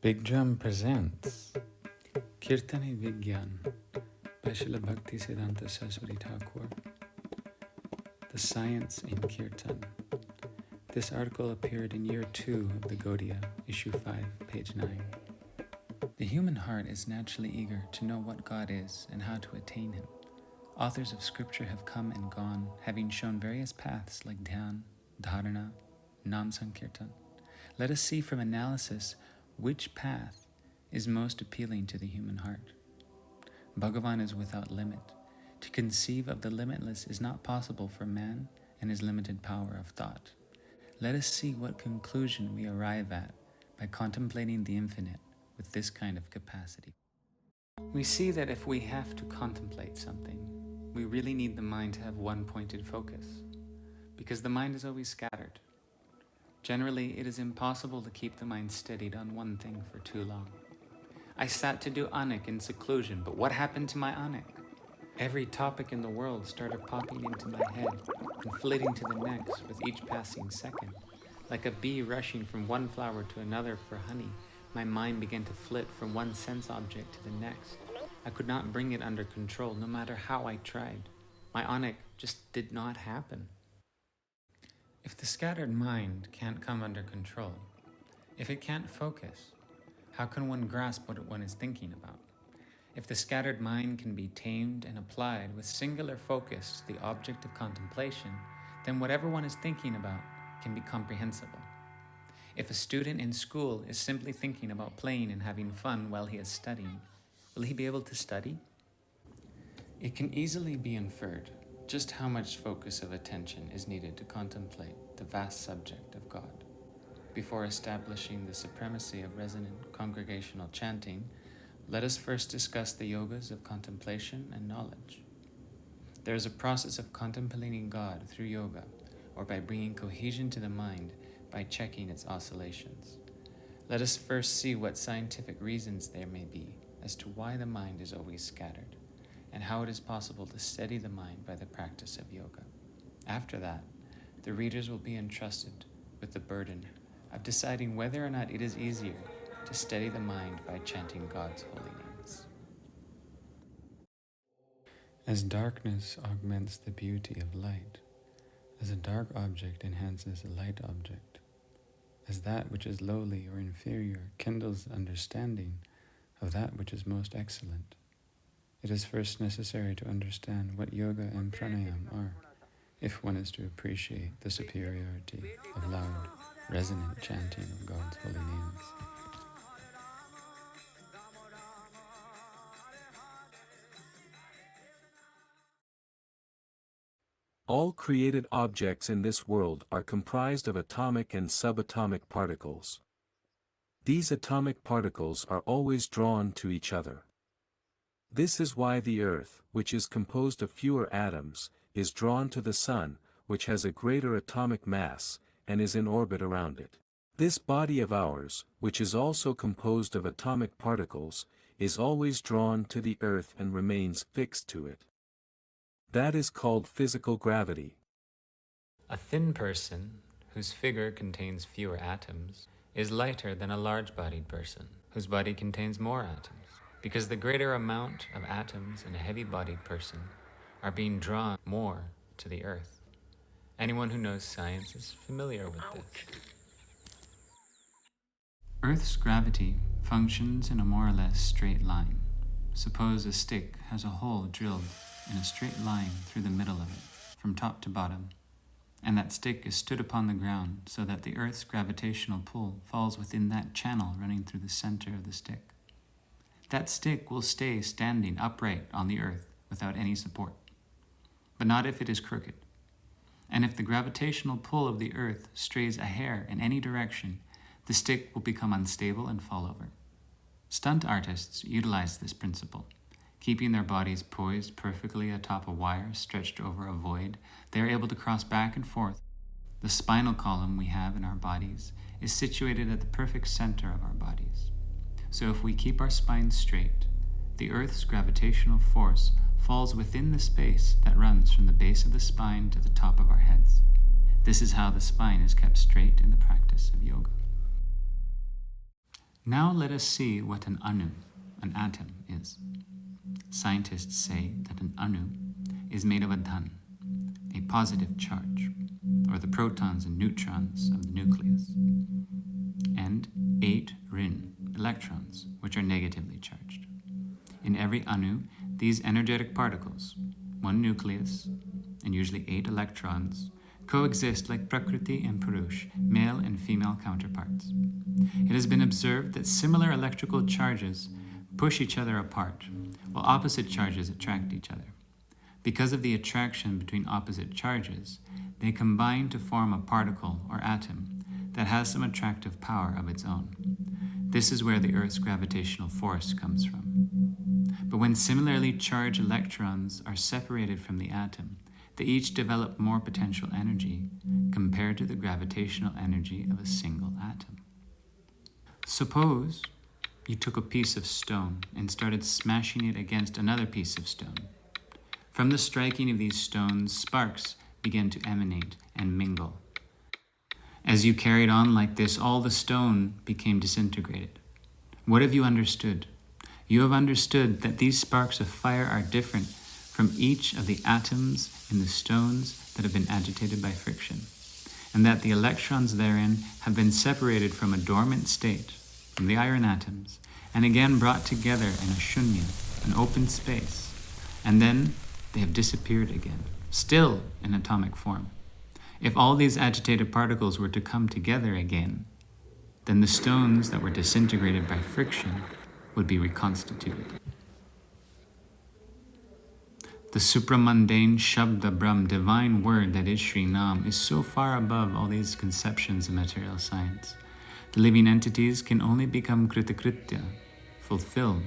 Big Drum presents Kīrtana Vijñān by Śrīla Bhaktisiddhānta Sarasvatī Ṭhākura. The Science in Kīrtana. This article appeared in year 2 of the Gaudiya, issue 5, page 9. The human heart is naturally eager to know what God is and how to attain Him. Authors of scripture have come and gone, having shown various paths like dhyan, dharana, nam-sankirtan. Let us see from analysis which path is most appealing to the human heart. Bhagavān is without limit. To conceive of the limitless is not possible for man and his limited power of thought. Let us see what conclusion we arrive at by contemplating the infinite with this kind of capacity. We see that if we have to contemplate something, we really need the mind to have one pointed focus, because the mind is always scattered. Generally, it is impossible to keep the mind steadied on one thing for too long. I sat to do anik in seclusion, but what happened to my anik? Every topic in the world started popping into my head and flitting to the next with each passing second. Like a bee rushing from one flower to another for honey, my mind began to flit from one sense object to the next. I could not bring it under control, no matter how I tried. My anik just did not happen. If the scattered mind can't come under control, if it can't focus, how can one grasp what one is thinking about? If the scattered mind can be tamed and applied with singular focus to the object of contemplation, then whatever one is thinking about can be comprehensible. If a student in school is simply thinking about playing and having fun while he is studying, will he be able to study? It can easily be inferred just how much focus of attention is needed to contemplate the vast subject of God. Before establishing the supremacy of resonant congregational chanting, let us first discuss the yogas of contemplation and knowledge. There is a process of contemplating God through yoga, or by bringing cohesion to the mind by checking its oscillations. Let us first see what scientific reasons there may be as to why the mind is always scattered, and how it is possible to steady the mind by the practice of yoga. After that, the readers will be entrusted with the burden of deciding whether or not it is easier to steady the mind by chanting God's holy names. As darkness augments the beauty of light, as a dark object enhances a light object, as that which is lowly or inferior kindles understanding of that which is most excellent, it is first necessary to understand what yoga and pranayama are, if one is to appreciate the superiority of loud, resonant chanting of God's holy names. All created objects in this world are comprised of atomic and subatomic particles. These atomic particles are always drawn to each other. This is why the Earth, which is composed of fewer atoms, is drawn to the Sun, which has a greater atomic mass, and is in orbit around it. This body of ours, which is also composed of atomic particles, is always drawn to the Earth and remains fixed to it. That is called physical gravity. A thin person, whose figure contains fewer atoms, is lighter than a large-bodied person, whose body contains more atoms, because the greater amount of atoms in a heavy-bodied person are being drawn more to the Earth. Anyone who knows science is familiar with this. Earth's gravity functions in a more or less straight line. Suppose a stick has a hole drilled in a straight line through the middle of it, from top to bottom, and that stick is stood upon the ground so that the Earth's gravitational pull falls within that channel running through the center of the stick. That stick will stay standing upright on the Earth without any support, but not if it is crooked. And if the gravitational pull of the Earth strays a hair in any direction, the stick will become unstable and fall over. Stunt artists utilize this principle. Keeping their bodies poised perfectly atop a wire stretched over a void, they are able to cross back and forth. The spinal column we have in our bodies is situated at the perfect center of our bodies. So if we keep our spine straight, the Earth's gravitational force falls within the space that runs from the base of the spine to the top of our heads. This is how the spine is kept straight in the practice of yoga. Now let us see what an anu, an atom, is. Scientists say that an anu is made of a dhan, a positive charge, or the protons and neutrons of the nucleus, and 8 rin, electrons, which are negatively charged. In every anu, these energetic particles, one nucleus, and usually 8 electrons, coexist like Prakriti and Purush, male and female counterparts. It has been observed that similar electrical charges push each other apart, while opposite charges attract each other. Because of the attraction between opposite charges, they combine to form a particle or atom that has some attractive power of its own. This is where the Earth's gravitational force comes from. But when similarly charged electrons are separated from the atom, they each develop more potential energy compared to the gravitational energy of a single atom. Suppose you took a piece of stone and started smashing it against another piece of stone. From the striking of these stones, sparks began to emanate and mingle. As you carried on like this, all the stone became disintegrated. What have you understood? You have understood that these sparks of fire are different from each of the atoms in the stones that have been agitated by friction, and that the electrons therein have been separated from a dormant state, from the iron atoms, and again brought together in a shunya, an open space, and then they have disappeared again, still in atomic form. If all these agitated particles were to come together again, then the stones that were disintegrated by friction would be reconstituted. The supramundane śabda-brahma, divine word that is Śrīnam, is so far above all these conceptions of material science. The living entities can only become kritakritya, fulfilled,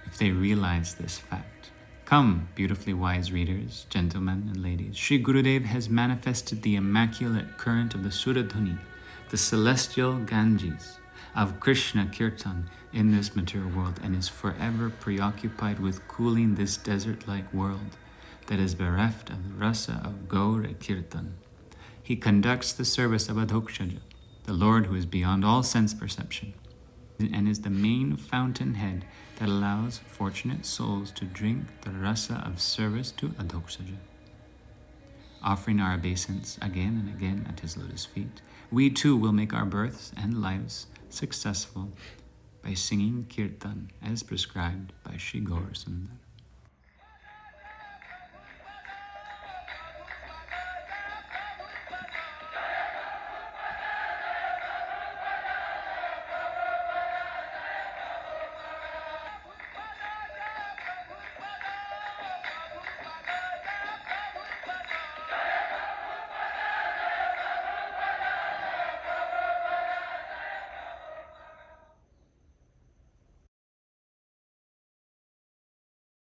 if they realize this fact. Come, beautifully wise readers, gentlemen and ladies, Sri Gurudev has manifested the immaculate current of the Suradhuni, the celestial Ganges of Krishna Kīrtana in this material world, and is forever preoccupied with cooling this desert-like world that is bereft of the rasa of Gaura Kīrtana. He conducts the service of Adhokshaja, the Lord who is beyond all sense perception, and is the main fountainhead that allows fortunate souls to drink the rasa of service to Adhokshaja. Offering our obeisance again and again at his lotus feet, we too will make our births and lives successful by singing Kīrtana as prescribed by Sri Gaura Sundar.